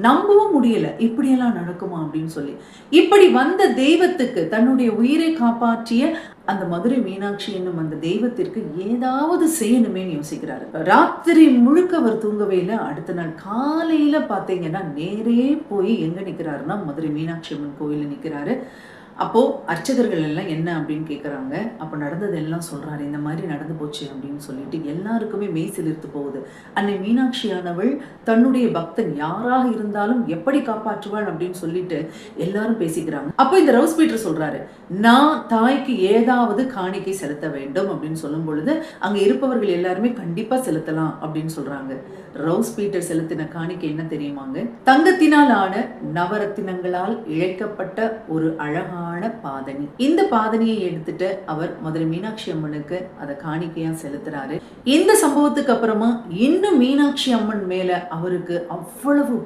நம்பவும் முடியல, இப்படியெல்லாம் நடக்குமா அப்படின்னு சொல்லி. இப்படி வந்த தெய்வத்துக்கு, தன்னுடைய உயிரை காப்பாற்றிய அந்த மதுரை மீனாட்சி என்னும் அந்த தெய்வத்திற்கு ஏதாவது செய்யணுமேன்னு யோசிக்கிறாரு. ராத்திரி முழுக்க அவர் தூங்கவே இல்லை. அடுத்த நாள் காலையில பாத்தீங்கன்னா நேரே போய் எங்க நிக்கிறாருன்னா மதுரை மீனாட்சி அம்மன் கோயில்ல நிக்கிறாரு. அப்போ அர்ச்சகர்கள் எல்லாம் என்ன அப்படின்னு கேட்குறாங்க. அப்போ நடந்தது எல்லாம் சொல்றாரு. இந்த மாதிரி நடந்து போச்சு அப்படின்னு சொல்லிட்டு எல்லாருக்குமே மெய் சிலிர்த்து போகுது. அன்னை மீனாட்சியானவள் தன்னுடைய பக்தன் யாராக இருந்தாலும் எப்படி காப்பாற்றுவாள் அப்படின்னு சொல்லிட்டு எல்லாரும் பேசிக்கிறாங்க. அப்போ இந்த ரவுஸ் பீட்டர் சொல்றாரு, நான் தாய்க்கு ஏதாவது காணிக்கை செலுத்த வேண்டும் அப்படின்னு சொல்லும் பொழுது அங்க இருப்பவர்கள் எல்லாருமே கண்டிப்பா செலுத்தலாம் அப்படின்னு சொல்றாங்க. ரவுஸ் பீட்டர் செலுத்தின காணிக்கை என்ன தெரியுமாங்க? தங்கத்தினால் ஆன நவரத்தினங்களால் இழைக்கப்பட்ட ஒரு அழகான பாதணி. இந்த பாதணியை எடுத்துட்டு அவர் மதுரை மீனாட்சி அம்மனுக்கு அதை காணிக்கையா செலுத்துறாரு. இந்த சம்பவத்துக்கு அப்புறமா இன்னும் மீனாட்சி அம்மன் மேல அவருக்கு அவ்வளவு